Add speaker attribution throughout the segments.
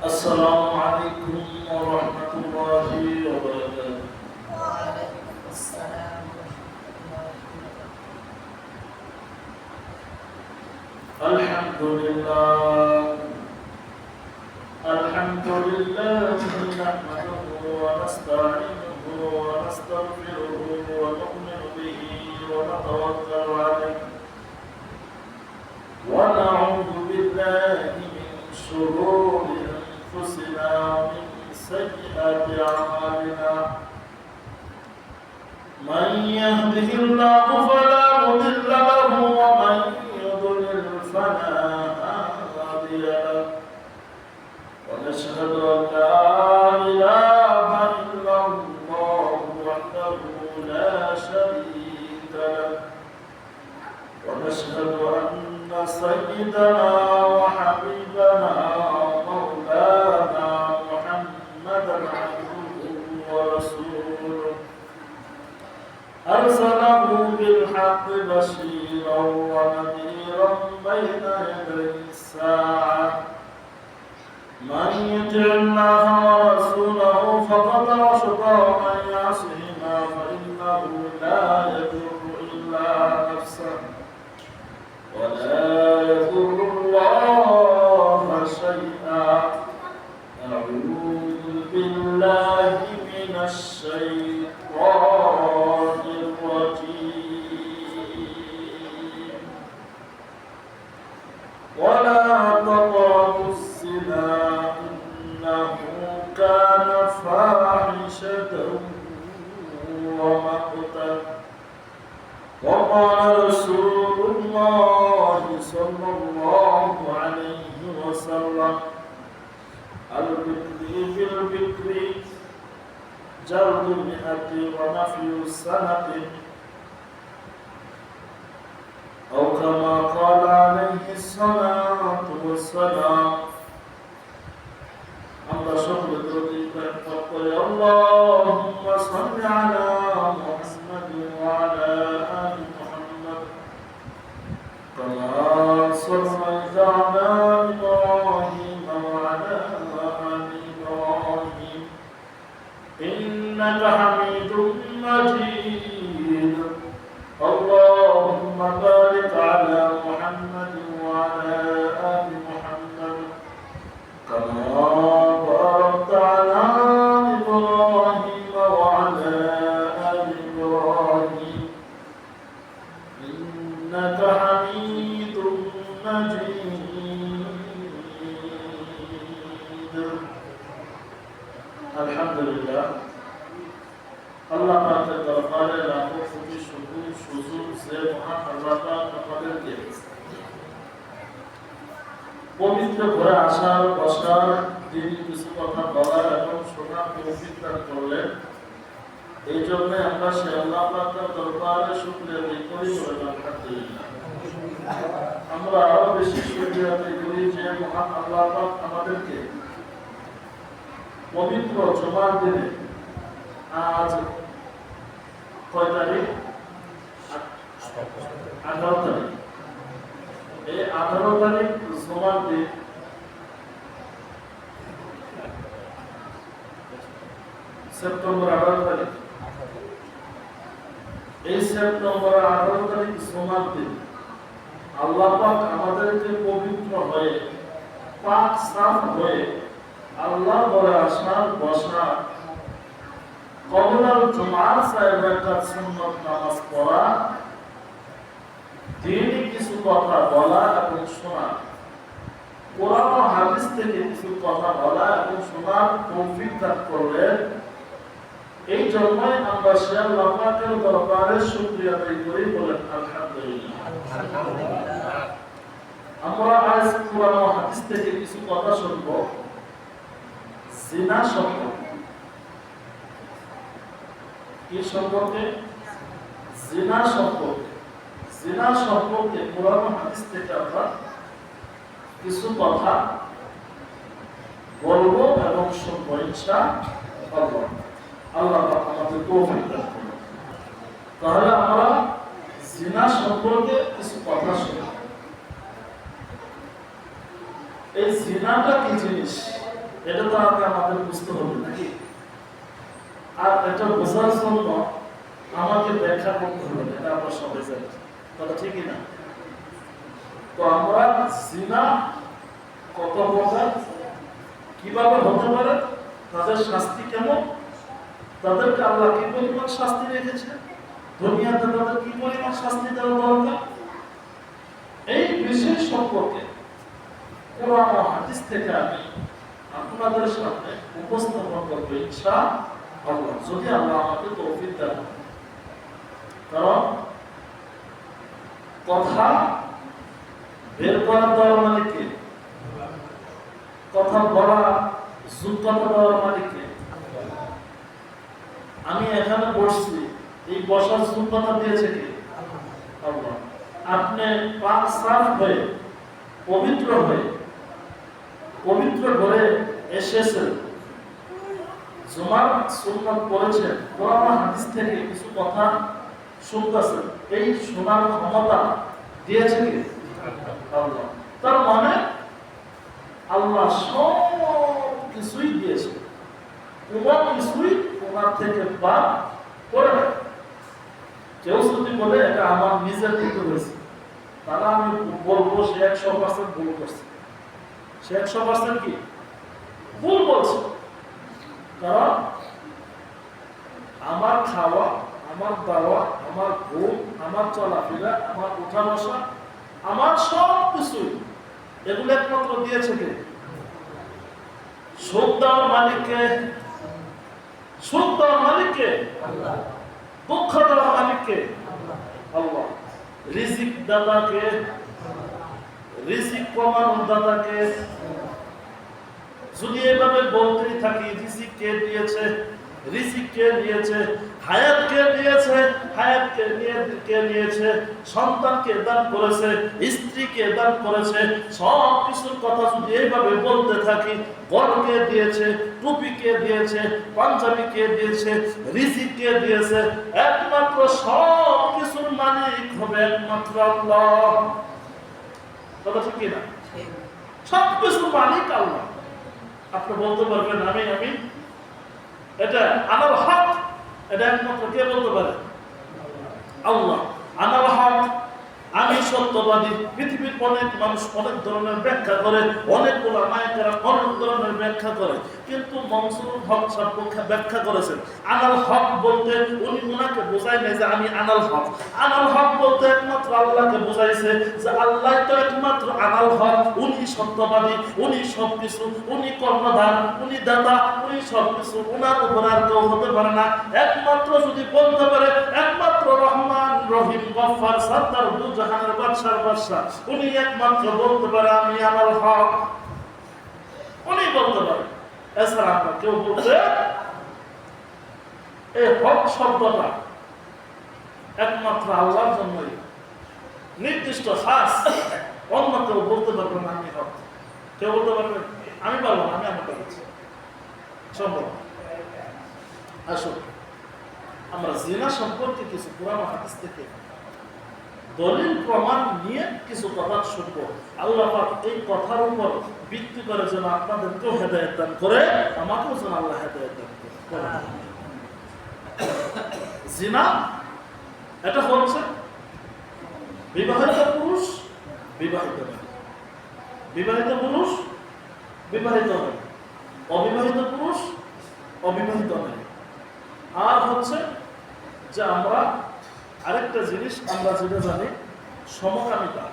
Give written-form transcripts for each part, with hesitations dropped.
Speaker 1: السلام عليكم ورحمة الله وبركاته.
Speaker 2: وعليكم السلام ورحمة الله وبركاته.
Speaker 1: الحمد لله نحمده ونستعينه ونستغفره ونؤمن به ونتوكل عليه ونعوذ بالله من شرور أنفسنا ومن سيئات أعمالنا. من يهده الله فلا مضل له ومن يضلل فلا هادي له ونشهد أن لا إله إلا الله وحده لا شريك له ونشهد أن سيدنا وحبيبنا مولانا محمدا عبده ورسوله أرسله بالحق بشيرا ونذيرا بين يدي الساعة. من يطع الله ورسوله فقد رشد ومن يعصهما فإنه لا يضر إلا نفسه ولا يضر الله شيئا. أعوذ بالله من الشيطان الرجيم. ولا تقربوا الزنا إنه كان فاحشة ومقتا. وقال رسول الله صلى الله عليه وسلم البكر بالبكر جلد المئة ونفي السنة أو كما قال عليه الصلاة والسلام. আমরা সকলে যদি পড়ি আল্লাহুম্মা সাল্লি আলা মুহাম্মাদ ওয়া আলা আলি মুহাম্মাদ কামা সাল্লাইতা আলা ইব্রাহিম ওয়া আলা আলি ইব্রাহিম ইন্নাকা হামিদুম মাজিদ. اللهم بارك على محمد وعلى آل محمد كما باركت على إبراهيم وعلى آل إبراهيم إنك حميد مجيد. الحمد لله. আল্লাহ পাকের দরবারে লাখো কোটি শুকর সুজুদ যে মহান আল্লাহ পাক আমাদেরকে পবিত্র ঘরে আসার বসার দিন কিছু কথা বলার এবং শোনার তৌফিক দান করলেন। এই জন্য আমরা সে আল্লাহ পাকের দরবারে শুকরিয়া আদায় করি বলে আলহামদুলিল্লাহ। আমরা আরো বেশি শুকরিয়া আদায় করি যে মহান আল্লাহ পাক আমাদেরকে পবিত্র জুমার দিনে আজ কয় তারিখ? 18 তারিখ। এই 18 তারিখ জুমার দিন সেপ্টেম্বর 18 তারিখ। এই সেপ্টেম্বর 18 তারিখ জুমার দিন আল্লাহ পাক আমাদেরকে পবিত্র হয়ে পাক সাফ হয়ে আল্লাহ বলে আসার বসা কবলার জুমার সাহেবের সুন্নত নামাজ পড়া দিনই কিছু কথা বলা এবং শোনা কোরআন ও হাদিস থেকে কিছু কথা বলা এবং শোনার তৌফিক দান করলেন। এই জন্যই আমরা সে আল্লাহ পাকের দরবারে শুকরিয়া আদায় করি বলেন আলহামদুলিল্লাহ। আমরা আজ কোরআন ও হাদিস থেকে কিছু কথা শুনব জিনা সম্পর্কে। কি সম্পর্কে? জিনা সম্পর্কে। জিনা সম্পর্কে কোরআন ও হাদিস থেকে আমরা কিছু কথা বলবো এবং শুনবো ইনশাআল্লাহ। আল্লাহ পাক আমাদের তৌফিক দান করুন। তাহলে আমরা জিনা সম্পর্কে কিছু কথা শুনি। এই জিনাটা কি জিনিস এটা তো আগে আমাদের বুঝতে হবে নাকি? আর এটা বোঝার জন্য আমাকে ব্যাখ্যা করতে হবে, এটা আমরা সবাই জানি, কথা ঠিকই না? তো আমরা জিনা কত প্রকার, কিভাবে হতে পারে, তাদের শাস্তি কেমন, তাদেরকে আল্লাহ কি পরিমাণ শাস্তি রেখেছে, দুনিয়াতে তাদের কি পরিমাণ শাস্তি দেওয়া দরকার, এই বিষয় সম্পর্কে কোরআন ও হাদিস থেকে আমি আপনাদের সামনে উপস্থাপন করবো ইনশাআল্লাহ, যদি আল্লাহ আমাকে তৌফিক দেন। কারণ কথা বের করা দেওয়ার মালিককে, কথা বলা যোগ্যতা দেওয়ার মালিককে। আমি এখানে বসছি, এই বসার যোগ্যতা দিয়েছে কি? আল্লাহ। আপনি পাক সাফ হয়ে পবিত্র হয়ে পবিত্র ঘরে এসেছেন, জুমার সুন্নাত পড়েছেন, কোরআন হাদিস থেকে কিছু কথা শুনতেছেন, এই শোনার ক্ষমতা দিয়েছে কি? আল্লাহ। তার মানে আল্লাহ সব কিছুই দিয়েছে, কোনো কিছুই ওনার থেকে বাদ করে না। কেউ যদি বলে এটা আমার নিজের থেকে হয়েছে, তাহলে আমি বলবো সে 100% ভুল করছে, সে 100% কি ভুল বলছে। কারণ আমার খাওয়া, আমার দাওয়া, আমার ঘুম, আমার চলাফেরা, আমার উঠা বসা, আমার সব কিছুই এগুলো একমাত্র দিয়েছে কে? সুখ দেওয়ার মালিককে, সুখ দেওয়ার মালিককে, দুঃখ দেওয়ার মালিককে আল্লাহ। রিজিক দাতাকে, রিজিক কমানোর দাতাকে। যদি এভাবে বলতেই থাকি, রিজিক কে দিয়েছে, রিজিক কে দিয়েছে, হায়াত কে দিয়েছে, হায়াত কে নিয়েছে, সন্তানকে দান করেছে, স্ত্রীকে দান করেছে, সব কিছুর কথা যদি এইভাবে বলতে থাকি, গড়কে দিয়েছে, টুপি কে দিয়েছে, পাঞ্জাবি কে দিয়েছে, রিজিক কে দিয়েছে, একমাত্র সব কিছুর মালিক হবে একমাত্র আল্লাহ। কথা ঠিক কিনা? সব কিছুর মালিক আল্লাহ। আপনি বলতে পারবেন আমি আমি এটা আনাল হক, এটা একমাত্র কে বলতে পারে? আল্লাহ। আনাল হক, আমি সত্যবাদী। পৃথিবীর অনেক মানুষ অনেক ধরনের ব্যাখ্যা করে, অনেক ওলামায়ে অনেক ধরনের ব্যাখ্যা করে, কিন্তু মনসুরুল হক সাহেব ব্যাখ্যা করেছেন আনাল হক বলতে উনি ওনাকে বোঝায় নাই যে আমি আনাল হক। আনাল হক বলতে একমাত্র আল্লাহকে বোঝাইছে যে আল্লাহ তো একমাত্র আনাল হক, উনি সত্যবাদী, উনি সবকিছু, উনি কর্ণধার, উনি দাতা, উনি সবকিছু, ওনার উপর আর কেউ হতে পারে না। একমাত্র যদি বলতে পারে একমাত্র রহমান রহিম গফফার সত্তার দু জাহানের বাদশার বাদশাহ, উনি একমাত্র বলতে পারে আমি আনাল হক, উনি বলতে পারে। এছাড়া আমরা কেউ বলতে এই হক শব্দটা একমাত্র আল্লাহর জন্যই নির্দিষ্ট, খাস, অন্য কেউ বলতে পারবে না আমি হক। কেউ বলতে পারবে আমি পারবো না, আমি আমাকে বলছি সম্ভব। আসুন আমরা জিনা সম্পর্কে কিছু কোরআন হাদিস থেকে দলিল প্রমাণ নিয়ে কিছু কথা শুনব। আল্লাহ পাক এই কথার উপর ভিত্তি করে যেন আপনাদেরকেও হেদায়েত দান করে, আমাকেও যেন আল্লাহ হেদায়েত দান করে। জিনা এটা হচ্ছে বিবাহিত পুরুষ, বিবাহিত নারী, বিবাহিত পুরুষ, বিবাহিত নারী, অবিবাহিত পুরুষ, অবিবাহিত নারী। আর হচ্ছে যে আমরা আরেকটা জিনিস আমরা যেটা জানি, সমকামিতা।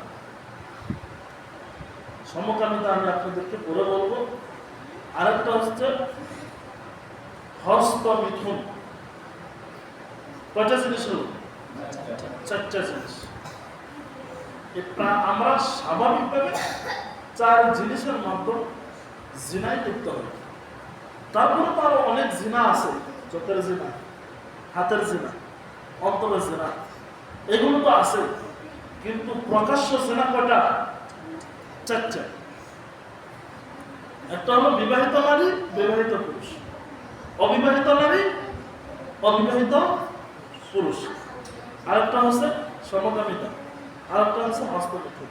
Speaker 1: সমকামিতা আমি আপনাদেরকে পরে বলবো। আরেকটা হচ্ছে হস্ত মিথুন। কয়টা জিনিস হলো? চারটা জিনিস। আমরা স্বাভাবিকভাবে চার জিনিসের মাধ্যমে জিনায় লিপ্ত হয়। তারপরে তো আরো অনেক জিনা আছে, চোখের জিনা, হাতের জিনা, অন্তরের জিনা, এগুলো তো আছে। কিন্তু প্রকাশ্য জিনা কয়টা? চারটা। একটা হলো বিবাহিত নারী, বিবাহিত পুরুষ, অবিবাহিত নারী, অবিবাহিত পুরুষ, আরেকটা হচ্ছে সমকামিতা, আরেকটা হচ্ছে হস্তমিথুন।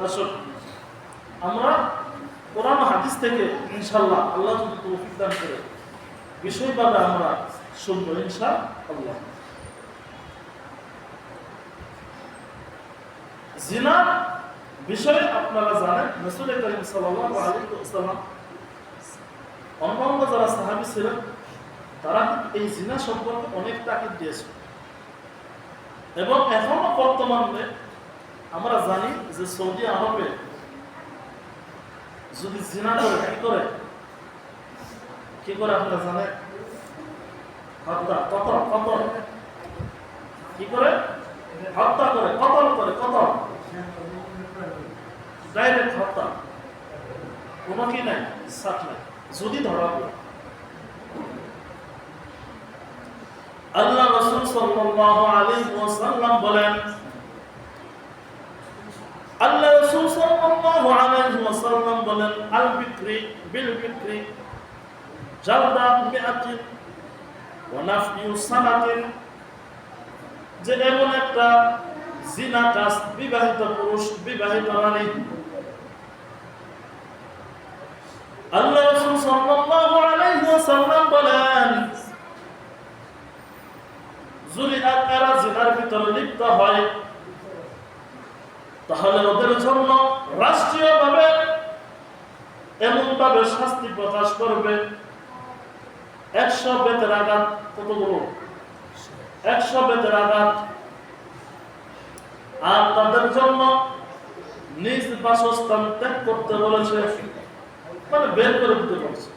Speaker 1: আসলে আমরা কোরআন হাদিস থেকে ইনশাআল্লাহ আল্লাহ যদি তৌফিক দান করে বিষয়ভাবে আমরা শুনবো ইনশাআল্লাহ। জিনার বিষয়ে আপনারা জানেন রাসূল করিম সাল্লাল্লাহু আলাইহি ওয়াসাল্লাম অন্যান্য যারা সাহাবী ছিলেন তারা এই জিনা সম্পর্কে অনেক তাকিদ দিয়েছে এবং এখনো বর্তমানে আমরা জানি যে সৌদি আরবে যদি জিনা করে কি করে আপনারা জানেন? হত্যা, কতল কি করে? হত্যা করে, কতল ডাইরেক্ট হত্যা, কোনো কি নাই, সাথ নাই, যদি ধরা পড়ে। আল্লাহ রাসূল সাল্লাল্লাহু আলাইহি ওয়াসাল্লাম বলেন, আল্লাহ রাসূল সাল্লাল্লাহু আলাইহি ওয়াসাল্লাম বলেন, আল বিক্রি বিল বিক্রি জালদা মিআতিন ওয়া নাফিউ সানাতিন, যে এমন একটা জিনা কাজ, বিবাহিত পুরুষ বিবাহিত নারী, আল্লাহ রাসূল সাল্লাল্লাহু আলাইহি ওয়াসাল্লাম বলেন, যদি এরা জিনার ভিতরে লিপ্ত হয় তাহলে ওদের জন্য রাষ্ট্রীয়ভাবে এমনভাবে শাস্তি প্রকাশ করবে 100 বেতের আঘাত। কতগুলো? 100 বেতের আঘাত। আর তাদের জন্য নিজ বাসস্থান ত্যাগ করতে বলেছে, মানে বের করে দিতে বলেছে।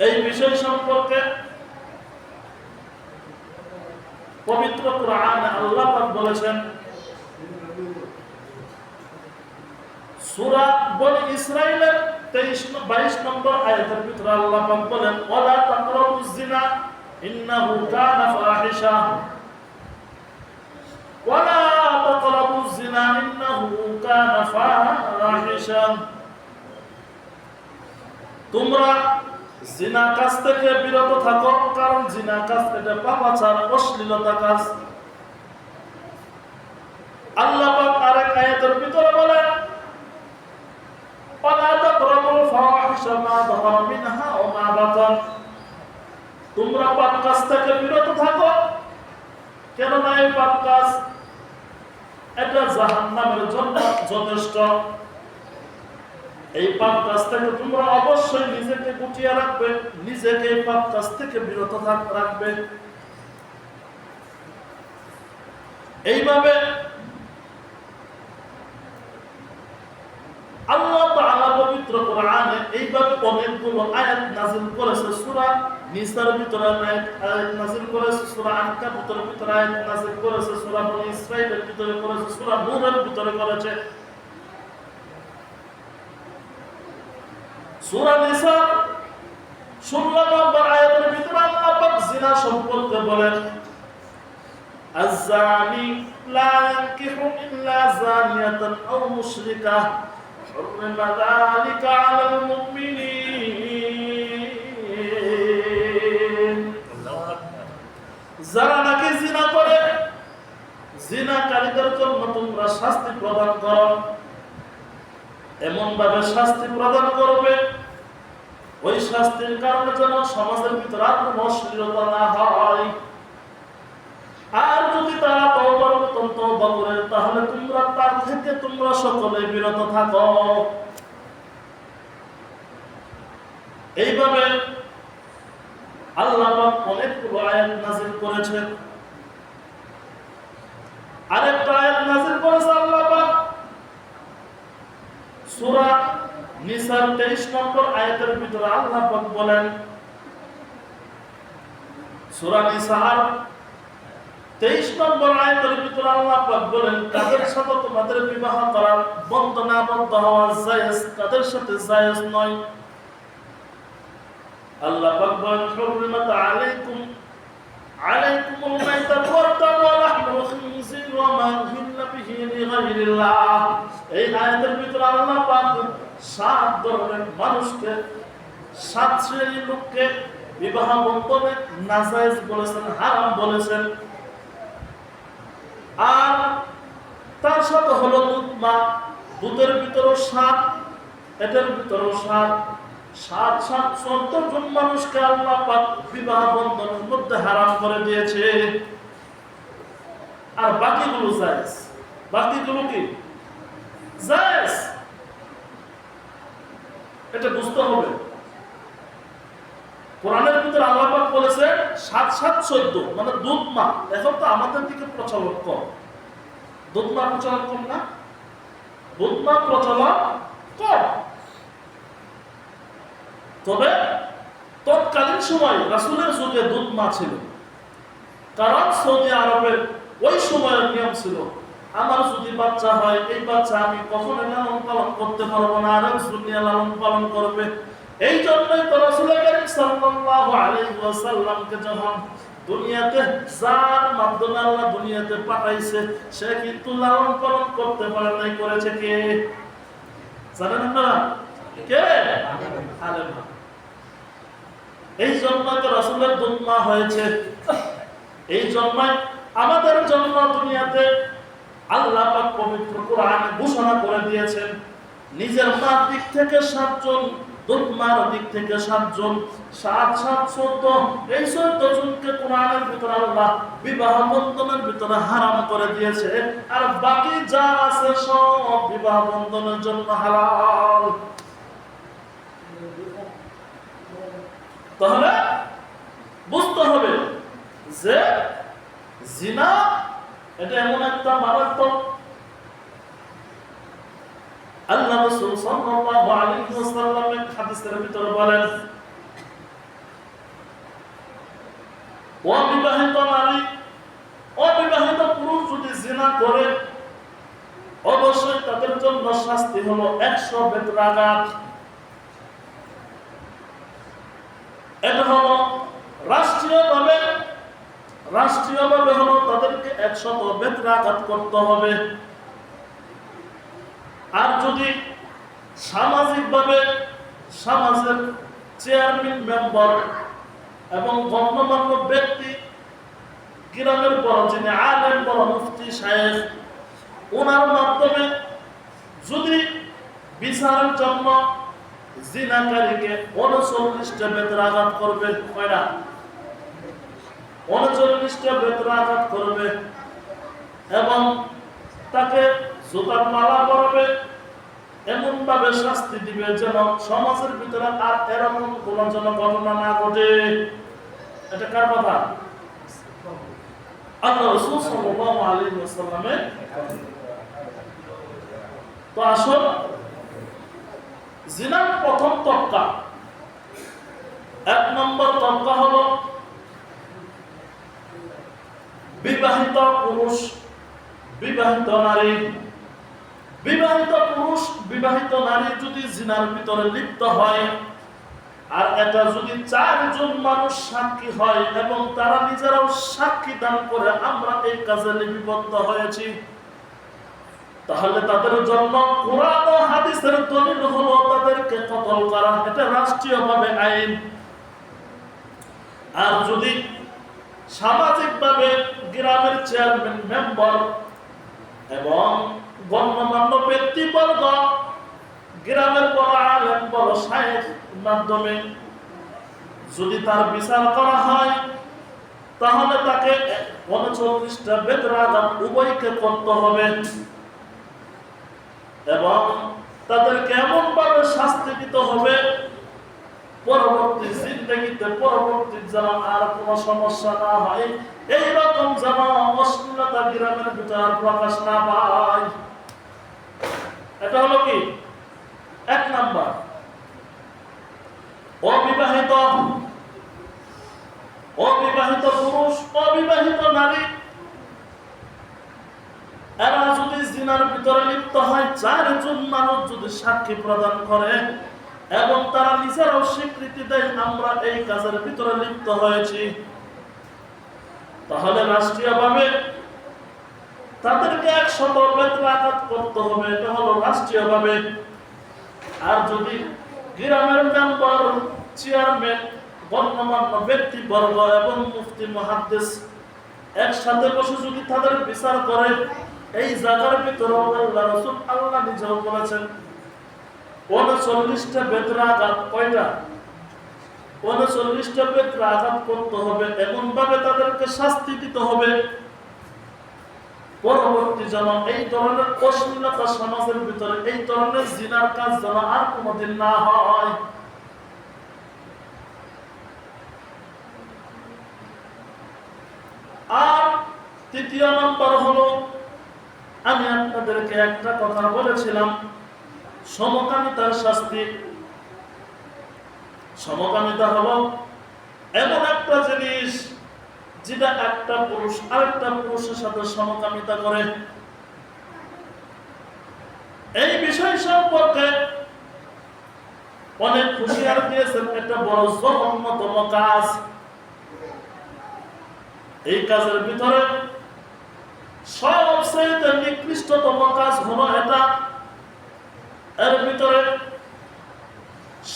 Speaker 1: এই বিষয় সম্পর্কে পবিত্র কোরআনে আল্লাহ পাক বলেছেন, সূরা বনী ইসরাঈলের 22 নম্বর আয়াতের ভিতরে আল্লাহ পাক বলেন, ওয়ালা তাকরাবুজ জিনা ইন্নাহু কানা ফাহিশা, ওয়ালা তাকরাবুজ জিনা ইন্নাহু কানা ফাহিশা, তোমরা জিনা কাজ থেকে বিরত থাকো, কারণ জিনা কাজ এটা পাপাচার, অশ্লীলতা কাজ। আল্লাহ পাক আরেক আয়াতের ভিতরে বলেন, ওয়ালা তাকরাবুল ফাওয়াহিশা মা যাহারা মিনহা ওয়া মা বাতান, তোমরা পাপ কাজ থেকে বিরত থাকো, কেননা এই পাপ কাজ এটা জাহান্নামের জন্য যথেষ্ট। এই পাপ কাজ থেকে তোমরা অবশ্যই নিজেকে গুটিয়ে রাখবে, নিজেকে এই পাপ কাজ থেকে বিরত রাখবে। এইভাবে আল্লাহ তাআলা পবিত্র কোরআনে এইভাবে অনেকগুলো আয়াত নাযিল করেছে। সূরা নিসার ভিতরে আয়াত নাযিল করেছে, সূরা আনকাবুতের ভিতরে আয়াত নাযিল করেছে, সূরা বনী ইসরাঈলের ভিতরে করেছে, সূরা নূরের ভিতরে করেছে। সূরা নিসা 16 নম্বর আয়াতের ভিতরে আল্লাহ পাক জিনা সম্পর্কে বলেন, আয-যানি লা ইয়ানকিহু ইল্লা যানিয়াতান আও মুশরিকাহ হুররিমা যালিকা আলাল মুমিনিন। যারা নাকি জিনা করে, জিনাকারীদের জন্য তোমরা শাস্তি প্রদান করো, এমন ভাবে শাস্তি প্রদান করবে ওই শাস্তির কারণে যেন সমাজের ভিতরে আর কোনো অশ্লীলতা না হয়। আর যদি তারা তওবা করে তাহলে তোমরা তার থেকে তোমরা সকলে বিরত থাকো। এইভাবে আল্লাহ পাক অনেকগুলো আয়াত নাযিল করেছেন। আরেকটা আয়াত নাযিল করেছে আল্লাহ পাক সূরা নিসার 23 নম্বর আয়াতের ভিতরে আল্লাহ পাক বলেন, সূরা নিসার 23 নম্বর আয়াতের ভিতরে আল্লাহ পাক বলেন, তাদের সাথে তোমাদের বিবাহ করার বন্ধনাবদ্ধ হওয়া জায়েজ, তাদের সাথে জায়েজ নয়। আল্লাহ পাক বলেন, হুররিমাত আলাইকুমুল মাইতাতু ওয়াদ-দামু ওয়া লাহমুল খিনজির ওয়া মা উহিল্লা বিহি লিগাইরিল্লাহ। এই আয়াতের ভিতরে আল্লাহ পাক 7 ধরনের মানুষকে, 7 শ্রেণীর লোককে বিবাহ বন্ধনে নাজায়েজ বলেছেন, হারাম বলেছেন। আর তার সাথে হলো দুধ মা, দুধের ভিতরেও স্বাদ, এটার ভিতরেও স্বাদ। 14 জন মানুষকে আল্লাহ পাক বিবাহ বন্ধনের মধ্যে হারাম করে দিয়েছে। আর বাকিগুলো জায়েজ। বাকিগুলো কি জায়েজ? এটা বুঝতে হবে। কোরআনের ভিতরে আল্লাহ পাক বলেছে 7-7-14, মানে দুধ মা। এখন তো আমাদের দিকে প্রচলন কম, দুধ মা প্রচলন কম না, দুধ মা প্রচলন কম। তবে তৎকালীন সময় রাসূলের যুগে দুধ মা ছিল, কারণ সৌদি আরবের ওই সময়ের নিয়ম ছিল, আমার যদি বাচ্চা হয়, এই বাচ্চা আমি কখনো লালন পালন করতে পারবো না, আর দুনিয়া লালন পালন করবে। এই জন্যই তো রাসূল করিম সাল্লাল্লাহু আলাইহি ওয়াসাল্লামকে যখন দুনিয়াতে যার মাধ্যমে আল্লাহ দুনিয়াতে পাঠাইছে, সে কিন্তু লালন পালন করতে পারে নাই। করেছে কে জানেন আপনারা? কে? হালিমা। এই জন্যই তো রাসূলের দুধ মা হয়েছে। এই জন্যই আমাদের জন্য দুনিয়াতে আল্লাহ পাক পবিত্র কোরআনে ঘোষণা করে দিয়েছেন, নিজের মার দিক থেকে 7 জন, দুধ মার দিক থেকে 7 জন, 7-7-14, এই 14 জনকে কোরআনের ভিতরে আল্লাহ বিবাহ বন্ধনের ভিতরে হারাম করে দিয়েছে। আর বাকি যা আছে সব বিবাহ বন্ধনের জন্য হালাল। তাহলে বুঝতে হবে যে জিনা এটা এমন একটা মারাত্মক, আল্লাহ রাসূল সাল্লাল্লাহু আলাইহি ওয়াসাল্লামের হাদিসের ভিতরে বলেন, অবিবাহিত নারী, অবিবাহিত পুরুষ যদি জিনা করে, অবশ্যই তাদের জন্য শাস্তি হলো 100 বেত্রাঘাত। এটা হলো রাষ্ট্রীয়ভাবে হলো তাদেরকে 100 বেত্রাঘাত করতে হবে। আর যদি সামাজিকভাবে সমাজের চেয়ারম্যান, মেম্বার এবং গণ্যমান্য ব্যক্তি, গ্রামের বড় যিনি আলেম, বড় মুফতি সাহেব, ওনার মাধ্যমে যদি বিচারের জন্য জিনাকারীকে 39টা বেত্রাঘাত করবে, কয়টা? 39টা বেত্রাঘাত করবে এবং তাকে জুতার মালা পরাবে, এমন ভাবে শাস্তি দিবে যেন সমাজের ভিতরে আর এরকম কোন যেন ঘটনা না ঘটে। এটা কার কথা? আল্লাহ রাসূল সাল্লাল্লাহু আলাইহি ওয়াসাল্লামের। তো আসল জিনার প্রথম তবকা, 1 নম্বর তবকা হলো বিবাহিত পুরুষ, বিবাহিত নারী। বিবাহিত পুরুষ, বিবাহিত নারী যদি জিনার ভিতরে লিপ্ত হয়, আর এটা যদি 4 জন মানুষ সাক্ষী হয় এবং তারা নিজেরাও সাক্ষী দান করে আমরা এই কাজে লিপিবদ্ধ হয়েছি, তাহলে তাদের জন্য কোরআন ও হাদিসের দলিল হলো তাদেরকে কতল করা। এটা রাষ্ট্রীয়ভাবে আইন। আর যদি সামাজিকভাবে গ্রামের চেয়ারম্যান, মেম্বার এবং গণ্যমান্য ব্যক্তিবর্গ, গ্রামের বড় আলেম, বড় শায়েখ মাধ্যমে যদি তার বিচার করা হয়, তাহলে তাকে 39টা বেত্রাঘাত উভয়কে করতে হবে এবং তাদেরকে এমন ভাবে শাস্তি দিতে হবে পরবর্তী জিন্দেগিতে, পরবর্তী যেন আর কোনো সমস্যা না হয়, এইরকম যেন অশ্লীলতা গ্রামের ভিতর প্রকাশ না পায়। এটা হলো কি 1 নাম্বার। অবিবাহিত পুরুষ, অবিবাহিত নারী, এরা যদি জিনার ভিতরে লিপ্ত হয়, 4 জন মানুষ যদি সাক্ষী প্রদান করে এবং তারা নিজেরাও স্বীকৃতি দেয় আমরা এই কাজের ভিতরে লিপ্ত হয়েছি, তাহলে রাষ্ট্রীয়ভাবে তাদেরকে 100 বেত্রাঘাত করতে হবে। এটা হলো রাষ্ট্রীয়ভাবে। আর যদি গ্রামের মেম্বার, চেয়ারম্যান, গণ্যমান্য ব্যক্তিবর্গ এবং মুফতি, মুহাদ্দিস একসাথে বসে যদি তাদের বিচার করে এই জায়গার ভিতরে আল্লাহ রাসূল আল্লাহ নিজেও বলেছেন 39টা বেদরা আঘাত। কয়টা? 39টা বেদরা আঘাত করতে হবে, এমন ভাবে তাদেরকে শাস্তি দিতে হবে পরবর্তী যেন এই ধরনের অশ্লীলতা সমাজের ভিতরে, এই ধরনের জিনার কাজ যেন আর কোনোদিন না হয়। আর তৃতীয় নম্বর হলো, আমি আপনাদেরকে একটা কথা বলেছিলাম, সমকামিতার শাস্তি। সমকামিতা হলো এমন একটা জিনিস যেটা একটা পুরুষ আরেকটা পুরুষের সাথে সমকামিতা করে। এই বিষয় সম্পর্কে অনেক হুঁশিয়ার দিয়েছেন, এটা বড় জঘন্যতম কাজ। এই কাজের ভিতরে সবচেয়ে নিকৃষ্টতম কাজ হলো এটা। এর ভিতরে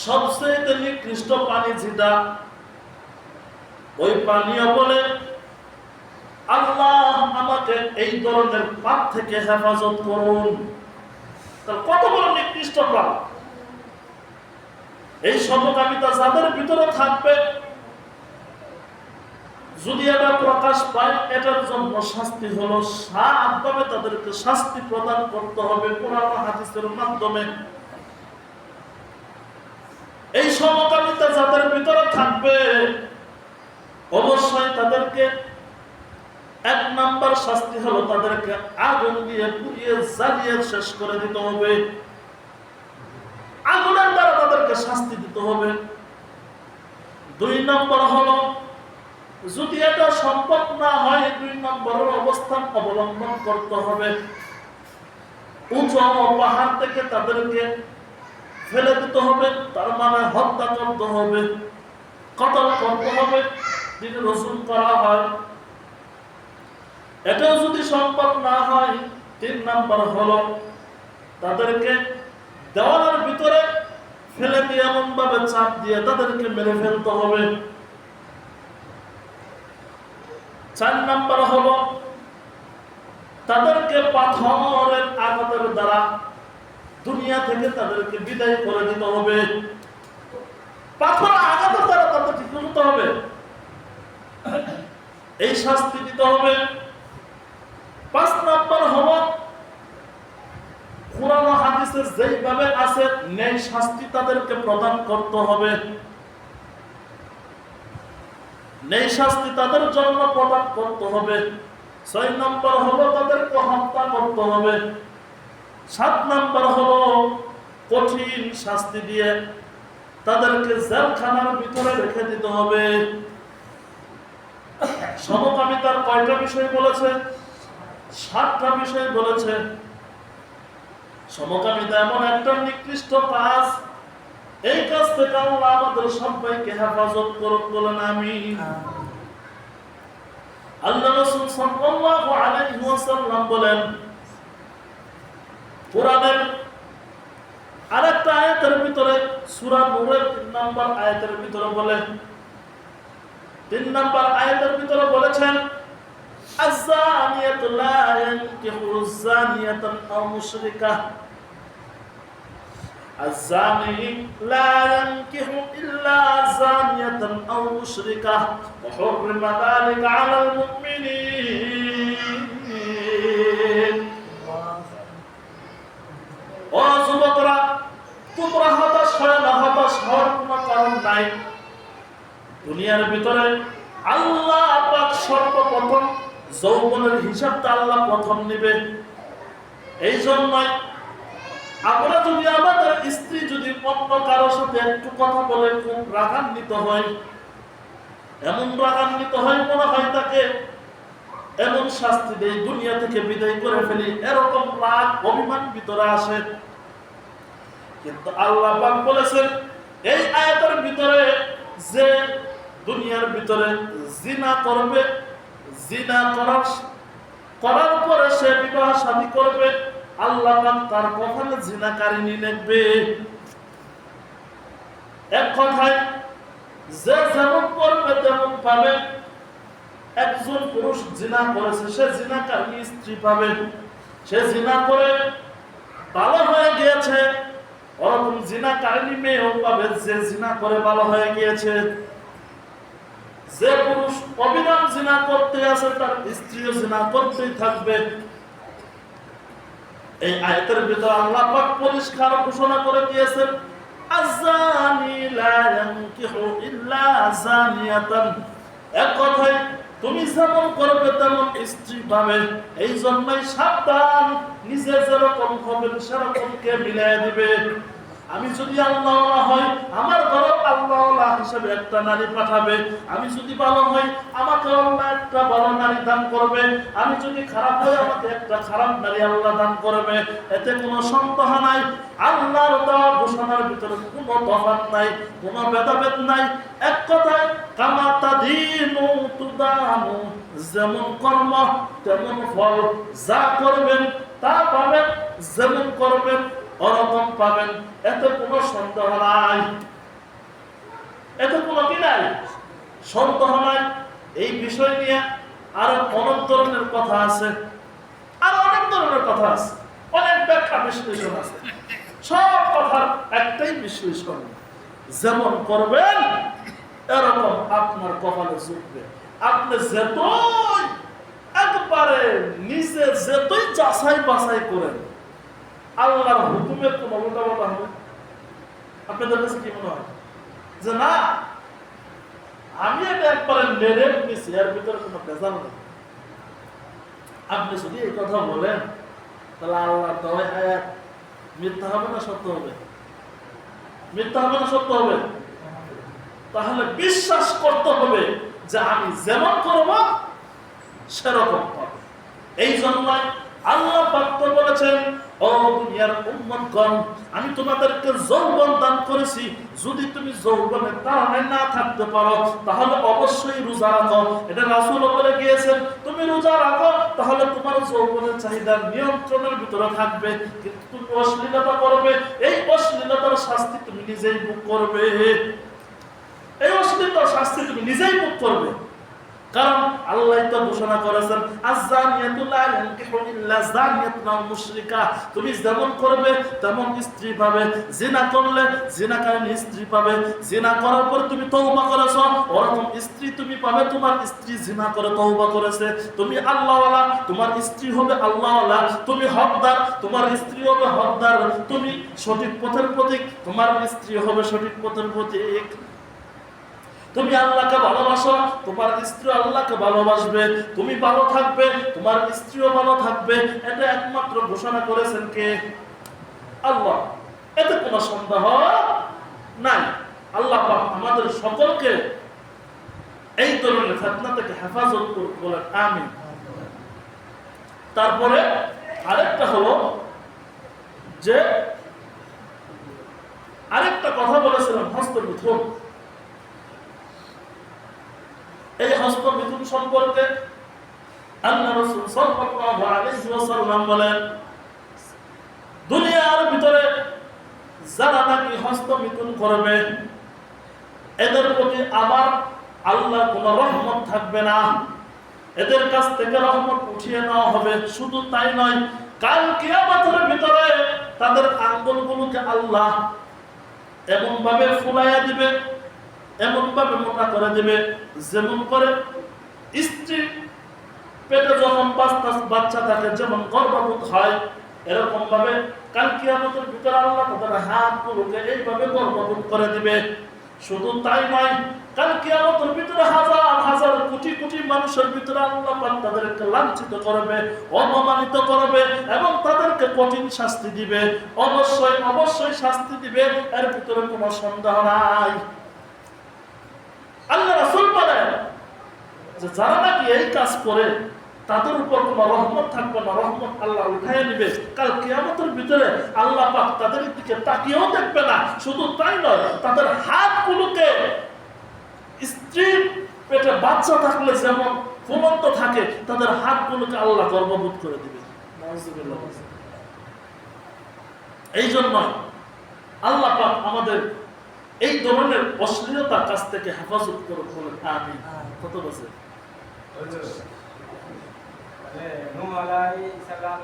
Speaker 1: সবচেয়ে নিকৃষ্ট পানি যেটা, ওই পানীয় বলে আল্লাহ আমাকে এই ধরনের পাপ থেকে হেফাজত করুন। কত বড় নিকৃষ্ট পাপ! এই সমকামিতা যাদের ভিতরে থাকবে, যদি এটা প্রকাশ পায়, এটার জন্য শাস্তি হলো 7 ভাবে তাদেরকে শাস্তি প্রদান করতে হবে কোরআন হাদিসের মাধ্যমে। এই সমকামিতা যাদের ভিতরে থাকবে, অবশ্যই তাদেরকে 1 নাম্বার শাস্তি হলো তাদেরকে আগুন দিয়ে পুড়িয়ে জ্বালিয়ে শেষ করে দিতে হবে। আগুনের দ্বারা তাদেরকে শাস্তি দিতে হবে। 2 নম্বর হলো, যদি এটা সম্ভব না হয়, 2 নম্বরের অবস্থান অবলম্বন করতে হবে। উঁচু পাহাড় থেকে তাদেরকে ফেলে দিতে হবে, তার মানে হত্যা করতে হবে, কতল করতে হবে, যদি রসুল করা হয়। এটাও যদি সম্ভব না হয়, 3 নম্বর হলো তাদেরকে দেওয়ালের ভিতরে ফেলে দিয়ে এমন ভাবে চাপ দিয়ে তাদেরকে মেরে ফেলতে হবে। 4 নম্বর হলো তাদেরকে পাথরের আঘাতের দ্বারা দুনিয়া থেকে তাদেরকে বিদায় করে দিতে হবে। পাথরের আঘাতের দ্বারা তাদের ঠিক করতে হবে, এই শাস্তি দিতে হবে। 5 নম্বর হলো কোরআন হাদিসে যেইভাবে আছে ন্যায় শাস্তি তাদেরকে প্রদান করতে হবে। ন্যায় শাস্তি তাদের জন্য প্রদান করতে হবে। 6 নম্বর হলো তাদেরকে হত্যা করতে হবে। 7 নম্বর হলো কঠিন শাস্তি দিয়ে তাদেরকে জেলখানার ভিতরে রেখে দিতে হবে। সমকামিতার কয়টা বিষয় বলেছে? 7টা বিষয় বলেছে। সমকামিতা এমন একটা নিকৃষ্ট কাজ, এই কাজ থেকে আল্লাহ আমাদের সবাইকে হেফাজত করুন, বলেন আমিন। আল্লাহ রাসূল সাল্লাল্লাহু আলাইহি ওয়াসাল্লাম বলেন, কোরআনের আরেকটা আয়াতের ভিতরে, সূরা নূরের 3 নম্বর আয়াতের ভিতরে বলে, 3 নম্বর আয়াতের ভিতরে বলেছেন, আয-যানিয়াতু লা ইয়ানকিহু যানিয়াতান আও মুশরিকা, الزاني لا ينكح إلا زانية أو مشركة وحرم ذلك على المؤمنين. ও যুবকরা, তোমরা হতাশ হয় না, হতাশ হওয়ার কোনো কারণ নাই। দুনিয়ার ভিতরে আল্লাহ পাক সর্বপ্রথম যৌবনের হিসাবটা আল্লাহ প্রথম নেবে। এই জন্যই আমরা যদি আমাদের স্ত্রী যদি অন্য কারোর সাথে একটু কথা বলে খুব রাগান্বিত হয়, এমন রাগান্বিত হয় মনে হয় তাকে এমন শাস্তি দেই, দুনিয়া থেকে বিদায় করে ফেলি, এরকম রাগ অভিমান ভিতরে আসে। কিন্তু আল্লাহ পাক বলেছেন এই আয়াতের ভিতরে যে দুনিয়ার ভিতরে জিনা করবে, জিনা করার পরে সে বিবাহ শাদী করবে, আল্লাহ পাক তার কপালে জিনাকারিনী লিখবে। এক কথায় যে যেমন করবে তেমন পাবে। একজন পুরুষ জিনা করেছে, সে জিনাকারিনী স্ত্রী পাবে। সে জিনা করে ভালো হয়ে গিয়েছে, ওরকম জিনাকারিনী মেয়েও পাবে যে জিনা করে ভালো হয়ে গিয়েছে। যে পুরুষ অবিরাম জিনা করতে আছে তার স্ত্রীও জিনা করতেই থাকবে। এই আয়াতের ভিতরে আল্লাহ পাক পরিষ্কার ঘোষণা করে দিয়েছেন, আযানি লা ইয়ানকিহু ইল্লা যানিয়াতান। এক কথায় তুমি যেমন করবে তেমন স্ত্রী পাবে। এই জন্যই সাবধান, নিজে যেরকম হবেন সেরকমকে মিলাই দিবে। আমি যদি আল্লাহওয়ালা হই, আমার ঘরে আল্লাহওয়ালা হিসেবে একটা নারী পাঠাবে। আমি যদি ভালো হই, আমাকে আল্লাহ একটা ভালো নারী দান করবে। আমি যদি খারাপ হই, আমাকে একটা খারাপ নারী আল্লাহ দান করবে। এতে কোনো সন্দেহ নাই, আল্লাহর দেওয়া ঘোষণার ভিতরে কোনো তফাৎ নাই, কোনো ভেদাভেদ নাই। এক কথায় কামা তাদিনু তুদানু, যেমন কর্ম তেমন ফল। যা করবেন তা পাবেন, যেমন করবেন ওরকম পাবেন। এতে কোনো সন্দেহ নাই, এতে কোনো কি নাই, সন্দেহ নাই। এই বিষয় নিয়ে আরো অনেক ধরনের কথা আছে, আরো অনেক ধরনের কথা আছে, অনেক ব্যাখ্যা বিশ্লেষণ আছে। সব কথার একটাই বিশ্লেষণ, যেমন করবেন এরকম আপনার কপালে জুটবে। আপনি যেতই একবারে নিজে যেতই যাচাই বাছাই করেন, আল্লাহর হুকুমের কোন উল্টাপাল্টা হবে? আপনাদের কাছে কি মনে হয় যে না আমি এটা একবারে মেরে নিছি, এর ভিতরে কোনো ভেজাল নেই? আপনি যদি এই কথা বলেন তাহলে আল্লাহর দেওয়া আয়াত মিথ্যা হবে না সত্য হবে? মিথ্যা হবে না সত্য হবে? তাহলে বিশ্বাস করতে হবে যে আমি যেমন করব সেরকম পাবো। এই জন্য আল্লাহ পাক বলেছেন, ও দুনিয়ার উম্মতগণ, আমি তোমাদেরকে যৌবন দান করেছি। যদি তুমি যৌবনের কারণে না থাকতে পারো তাহলে অবশ্যই রোজা রাখো। এটা রাসূল বলে গিয়েছেন, তুমি রোজা রাখো তাহলে তোমার যৌবনের চাহিদা নিয়ন্ত্রণের ভিতরে থাকবে। কিন্তু তুমি অশ্লীলতা করবে, এই অশ্লীলতার শাস্তি তুমি নিজেই ভোগ করবে। এই অশ্লীলতার শাস্তি তুমি নিজেই ভোগ করবে। কারণ আল্লাহ তো ঘোষণা করেছেন, আয-যানিয়াতু লা ইয়ানকিহু ইল্লা যানিয়াতুন আও মুশরিকা। তুমি যেমন করবে তেমন স্ত্রী পাবে। জিনা করলে জিনাকারিনী স্ত্রী পাবে। জিনা করার পর তুমি তওবা করেছো, ওরকম স্ত্রী তুমি পাবে। তোমার স্ত্রী জিনা করে তওবা করেছে, তুমি আল্লাহওয়ালা, তোমার স্ত্রী হবে আল্লাহওয়ালা। তুমি হকদার, তোমার স্ত্রী হবে হকদার। তুমি সঠিক পথের প্রতীক, তোমার স্ত্রী হবে সঠিক পথের প্রতীক। তুমি আল্লাহকে ভালোবাসো, তোমার স্ত্রী আল্লাহকে ভালোবাসবে। তুমি ভালো থাকবে, তোমার স্ত্রীও ভালো থাকবে। এটা একমাত্র ঘোষণা করেছেন কে? আল্লাহ। এতে কোনো সন্দেহ নাই। আল্লাহ পাক আমাদের সকলকে এই ধরনের ফিতনা থেকে হেফাজত করুন, বলেন আমিন। তারপরে আরেকটা হলো যে আরেকটা কথা বলেছিলাম, হস্তমিথুন। এই হস্তমিথুন সম্পর্কে আল্লাহ রাসূল সাল্লাল্লাহু আলাইহি ওয়াসাল্লাম বলেন, দুনিয়ার ভিতরে যারা নাকি হস্তমিথুন করবে এদের প্রতি আবার আল্লাহ কোনো রহমত থাকবে না, এদের কাছ থেকে রহমত উঠিয়ে নেওয়া হবে। শুধু তাই নয়, কাল কিয়ামতের ভিতরে তাদের আঙ্গুলগুলোকে আল্লাহ এমন ভাবে ফুলাইয়া দিবে, এমন ভাবে মোটা করে দিবে, যেমন করে স্ত্রী পেটে যখন বাচ্চা থাকে যেমন গর্ভপাত হয়, এরকম ভাবে কাল কিয়ামতের ভিতরে আল্লাহ তাদের হাতগুলোকে এইভাবে গর্ভপাত করে দিবে। শুধু তাই নয়, কাল কিয়ামতের ভিতরে হাজার হাজার কোটি কোটি মানুষের ভিতরে আল্লাহ পাক তাদেরকে লাঞ্ছিত করবে, অপমানিত করবে এবং তাদেরকে কঠিন শাস্তি দিবে। অবশ্যই অবশ্যই শাস্তি দিবে, এর ভিতরে কোনো সন্দেহ নাই। আল্লাহ রাসূল বলেন যে যারা নাকি এই কাজ করে তাদের উপর কোনো রহমত থাকবে না, রহমত আল্লাহ উঠায় নিবে। কাল কিয়ামতের ভিতরে আল্লাহ পাক তাদের দিকে তাকিয়েও দেখবে না। শুধু তাই নয়, তাদের হাতগুলোকে স্ত্রীর পেটে বাচ্চা থাকলে যেমন ফুলন্ত থাকে, তাদের হাতগুলোকে আল্লাহ গর্ভবোধ করে দিবে। নাউযুবিল্লাহ। এই জন্য আল্লাহ পাক আমাদের এই ধরনের অশ্লীলতার কাছ থেকে হেফাজত করুন, বলেন আমিন। কত বছর
Speaker 3: নূহ আলাইহিস সালাম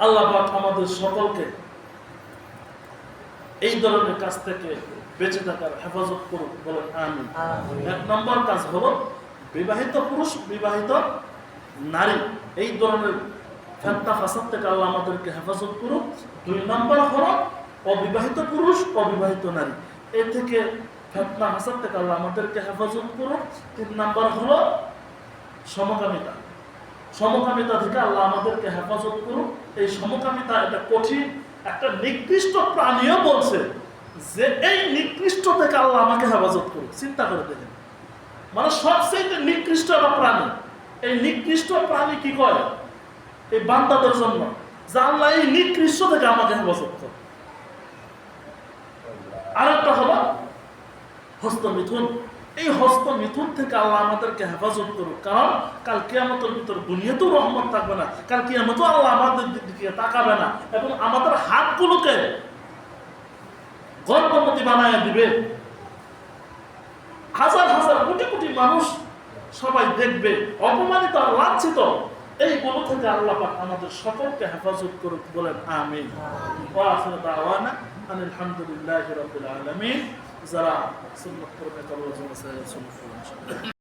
Speaker 1: আল্লাহ পাক আমাদের সকলকে এই ধরনের কাজ থেকে বেঁচে থাকার হেফাজত করুক, বলেন আমিন। এক নম্বর কাজ হলো বিবাহিত পুরুষ বিবাহিত নারী এই ধরনের ফিতনা ফাসাদ থেকে আল্লাহ আমাদেরকে হেফাজত করুক। দুই নম্বর হলো অবিবাহিত পুরুষ অবিবাহিত নারী এই থেকে ফিতনা ফাসাদ থেকে আল্লাহ আমাদেরকে হেফাজত করুক। তিন নম্বর হলো সমকামিতা, সমকামিতা থেকে আল্লাহ আমাদেরকে হেফাজত করুক। এই সমকামিতা এটা কঠিন, একটা নিকৃষ্ট প্রাণীও বলছে যে এই নিকৃষ্ট থেকে আল্লাহ আমাকে হেফাজত করুক। চিন্তা করে দেখেন, মানে সবচেয়ে নিকৃষ্ট একটা প্রাণী। এই নিকৃষ্ট প্রাণী কি করে এই বান্দাদের জন্য যে আল্লাহ এই নিকৃষ্ট থেকে আমাকে হেফাজত করুক। আরেকটা হলো হস্তমিথুন, এই হস্তমিথুন থেকে আল্লাহ আমাদেরকে হেফাজত করুক। কারণ কাল কিয়ামতের ভিতর দুনিয়াতেও রহমত থাকবে না, কাল কিয়ামতেও আল্লাহ আমাদের দিকে তাকাবে না এবং আমাদের হাতগুলোকে গর্ভবতী বানায় দিবে। হাজার হাজার কোটি কোটি মানুষ সবাই দেখবে অপমানিত আর লাঞ্ছিত। এইগুলো থেকে আল্লাহ পাক আমাদের সকলকে হেফাজত করুক, বলেন আমিন। ওয়া আখিরু দাওয়ানা আলহামদুলিল্লাহি রাব্বিল আলামিন। যারা সুন্নাত পড়বে তাদের জন্য